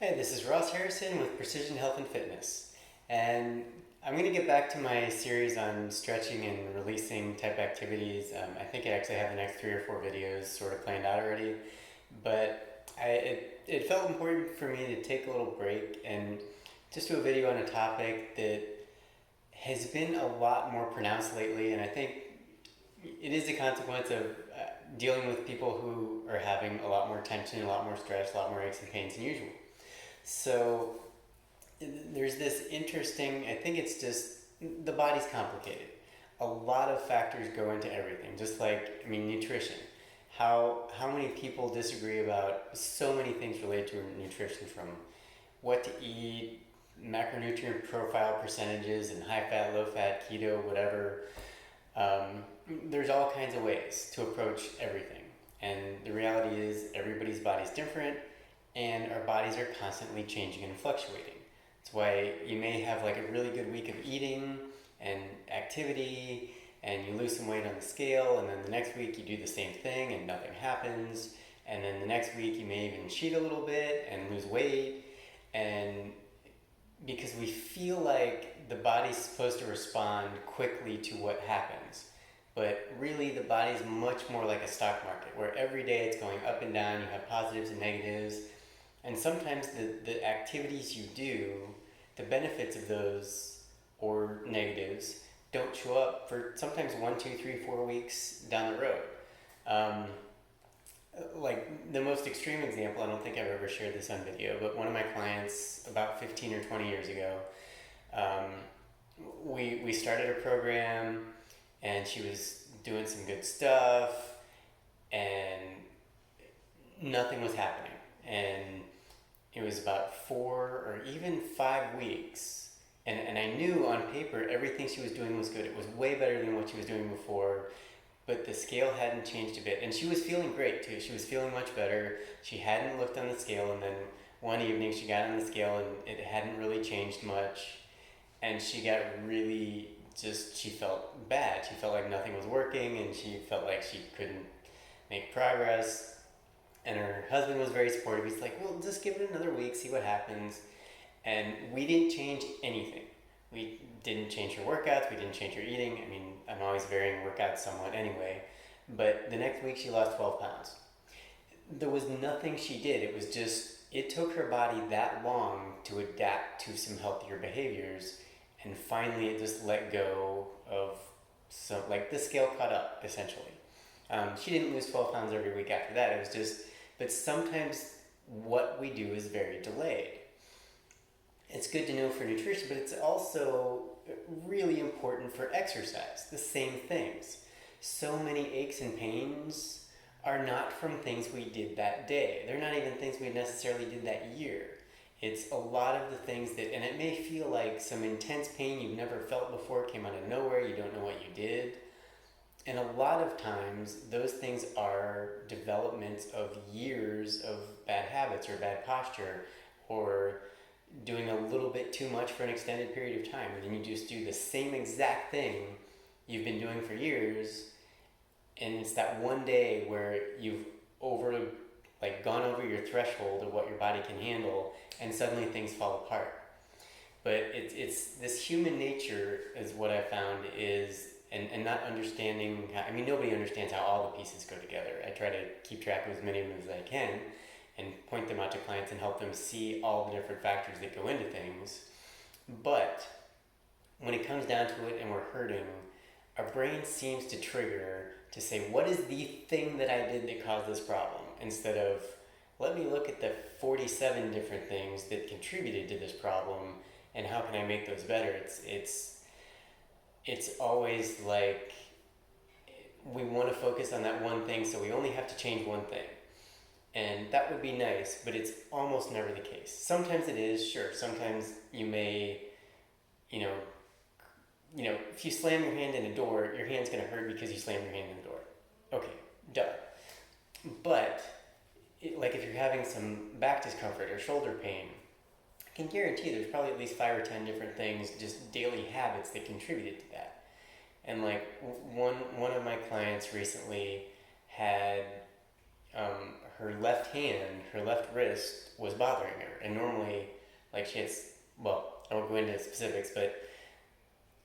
Hey, this is Ross Harrison with Precision Health and Fitness, and I'm going to get back to my series on stretching and releasing type activities. I think I actually have the next 3 or 4 videos sort of planned out already, but it felt important for me to take a little break and just do a video on a topic that has been a lot more pronounced lately, and I think it is a consequence of dealing with people who are having a lot more tension, a lot more stress, a lot more aches and pains than usual. So there's this interesting, I think it's just the body's complicated. A lot of factors go into everything, just like, I mean, nutrition. How many people disagree about so many things related to nutrition, from what to eat, macronutrient profile percentages, and high fat, low fat, keto, whatever. There's all kinds of ways to approach everything. And the reality is, everybody's body's different, and our bodies are constantly changing and fluctuating. That's why you may have like a really good week of eating and activity, and you lose some weight on the scale, and then the next week you do the same thing and nothing happens, and then the next week you may even cheat a little bit and lose weight, and because we feel like the body's supposed to respond quickly to what happens. But really, the body's much more like a stock market, where every day it's going up and down, you have positives and negatives, and sometimes the activities you do, the benefits of those or negatives, don't show up for sometimes 1, 2, 3, 4 weeks down the road. Um, like the most extreme example, I don't think I've ever shared this on video, but one of my clients about 15 or 20 years ago, um, we started a program, and she was doing some good stuff, and nothing was happening. And it was about 4 or even 5 weeks, and I knew on paper everything she was doing was good. It was way better than what she was doing before, but the scale hadn't changed a bit, and she was feeling great too. She was feeling much better. She hadn't looked on the scale, and then one evening she got on the scale and it hadn't really changed much, and she got really she felt bad. She felt like nothing was working, and she felt like she couldn't make progress. And her husband was very supportive. He's like, well, just give it another week, see what happens. And we didn't change anything. We didn't change her workouts, we didn't change her eating. I mean, I'm always varying workouts somewhat anyway. But the next week she lost 12 pounds. There was nothing she did. It was just, it took her body that long to adapt to some healthier behaviors. And finally it just let go of some, like the scale caught up, essentially. She didn't lose 12 pounds every week after that. It was just, but sometimes what we do is very delayed. It's good to know for nutrition, but it's also really important for exercise. The same things. So many aches and pains are not from things we did that day. They're not even things we necessarily did that year. It's a lot of the things that, and it may feel like some intense pain you've never felt before came out of nowhere, you don't know what you did. And a lot of times, those things are developments of years of bad habits or bad posture, or doing a little bit too much for an extended period of time. And then you just do the same exact thing you've been doing for years, and it's that one day where you've gone over your threshold of what your body can handle, and suddenly things fall apart. But it's this human nature is what I found is, and not understanding how, I mean, nobody understands how all the pieces go together. I try to keep track of as many of them as I can and point them out to clients and help them see all the different factors that go into things. But when it comes down to it and we're hurting, our brain seems to trigger to say, what is the thing that I did that caused this problem? Instead of, let me look at the 47 different things that contributed to this problem and how can I make those better? It's always like we want to focus on that one thing, so we only have to change one thing. And that would be nice, but it's almost never the case. Sometimes it is, sure. Sometimes you may, if you slam your hand in a door, your hand's going to hurt because you slammed your hand in the door. Okay, duh. But, like if you're having some back discomfort or shoulder pain, I can guarantee there's probably at least 5 or 10 different things, just daily habits that contributed to that. And like one of my clients recently had her left hand, her left wrist was bothering her. And normally, like she has, well, I won't go into specifics, but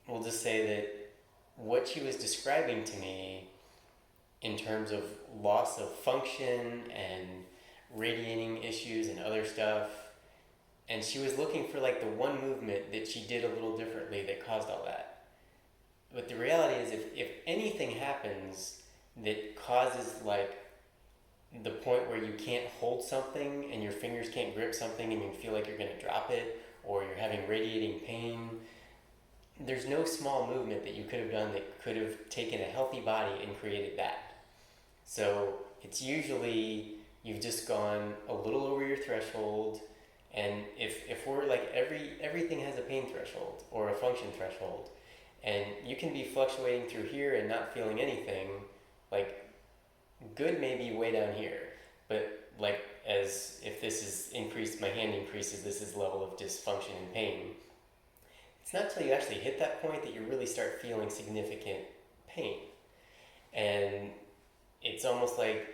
we'll just say that what she was describing to me in terms of loss of function and radiating issues and other stuff, and she was looking for like the one movement that she did a little differently that caused all that. But the reality is, if anything happens that causes like the point where you can't hold something and your fingers can't grip something and you feel like you're going to drop it, or you're having radiating pain, there's no small movement that you could have done that could have taken a healthy body and created that. So it's usually you've just gone a little over your threshold. And if we're like everything has a pain threshold or a function threshold, and you can be fluctuating through here and not feeling anything, like good may be way down here, but like as if this is increased, my hand increases, this is level of dysfunction and pain. It's not till you actually hit that point that you really start feeling significant pain. And it's almost like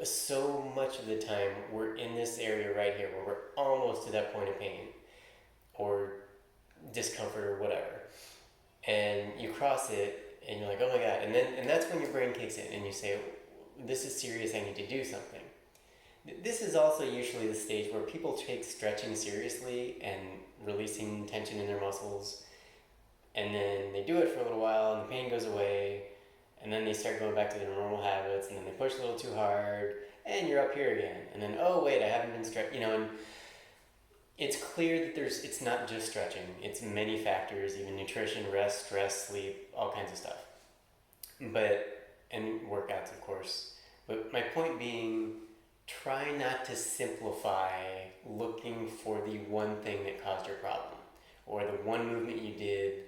so much of the time we're in this area right here where we're almost to that point of pain or discomfort or whatever. And you cross it and you're like, oh my God. And that's when your brain kicks in and you say, this is serious, I need to do something. This is also usually the stage where people take stretching seriously and releasing tension in their muscles, and then they do it for a little while and the pain goes away, and then they start going back to their normal habits, and then they push a little too hard and you're up here again, and then oh wait, I haven't been stretching, and it's clear that it's not just stretching, it's many factors, even nutrition, rest, stress, sleep, all kinds of stuff, and workouts of course. But my point being, try not to simplify looking for the one thing that caused your problem or the one movement you did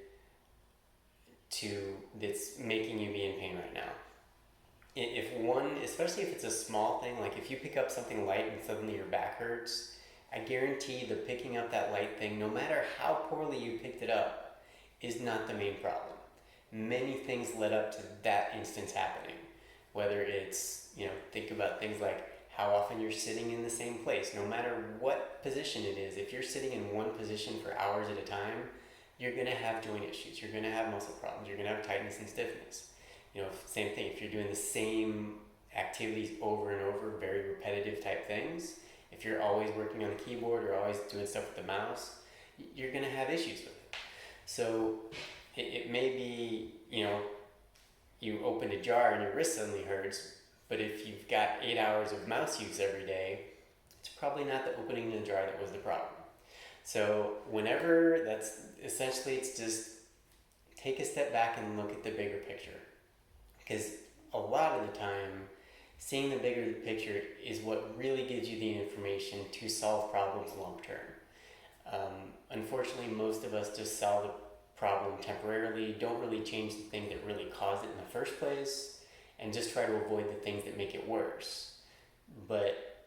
that's making you be in pain right now. Especially if it's a small thing, like if you pick up something light and suddenly your back hurts, I guarantee the picking up that light thing, no matter how poorly you picked it up, is not the main problem. Many things led up to that instance happening. Whether it's, think about things like how often you're sitting in the same place, no matter what position it is. If you're sitting in one position for hours at a time, you're going to have joint issues, you're going to have muscle problems, you're going to have tightness and stiffness. Same thing, if you're doing the same activities over and over, very repetitive type things, if you're always working on the keyboard or always doing stuff with the mouse, you're going to have issues with it. So it may be, you opened a jar and your wrist suddenly hurts, but if you've got 8 hours of mouse use every day, it's probably not the opening the jar that was the problem. So whenever it's just take a step back and look at the bigger picture. Because a lot of the time, seeing the bigger picture is what really gives you the information to solve problems long term. Unfortunately, most of us just solve the problem temporarily, don't really change the thing that really caused it in the first place, and just try to avoid the things that make it worse, but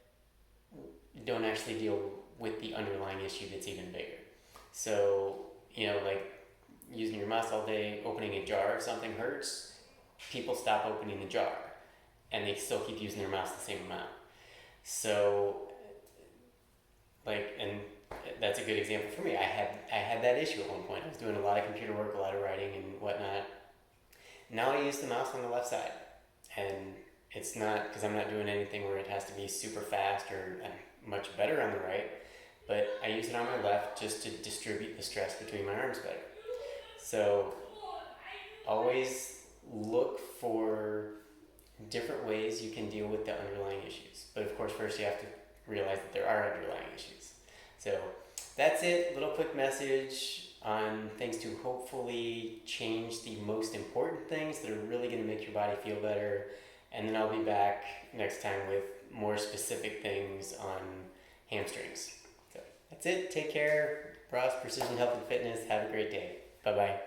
don't actually deal with the underlying issue that's even bigger. So, like using your mouse all day, opening a jar, if something hurts, people stop opening the jar and they still keep using their mouse the same amount. So, and that's a good example for me. I had that issue at one point. I was doing a lot of computer work, a lot of writing and whatnot. Now I use the mouse on the left side, and it's not because I'm not doing anything where it has to be super fast, or I'm much better on the right, but I use it on my left just to distribute the stress between my arms better. So always look for different ways you can deal with the underlying issues. But of course, first you have to realize that there are underlying issues. So that's it. Little quick message on things to hopefully change the most important things that are really going to make your body feel better. And then I'll be back next time with more specific things on hamstrings. So that's it. Take care. Ross, Precision Health and Fitness. Have a great day. Bye-bye.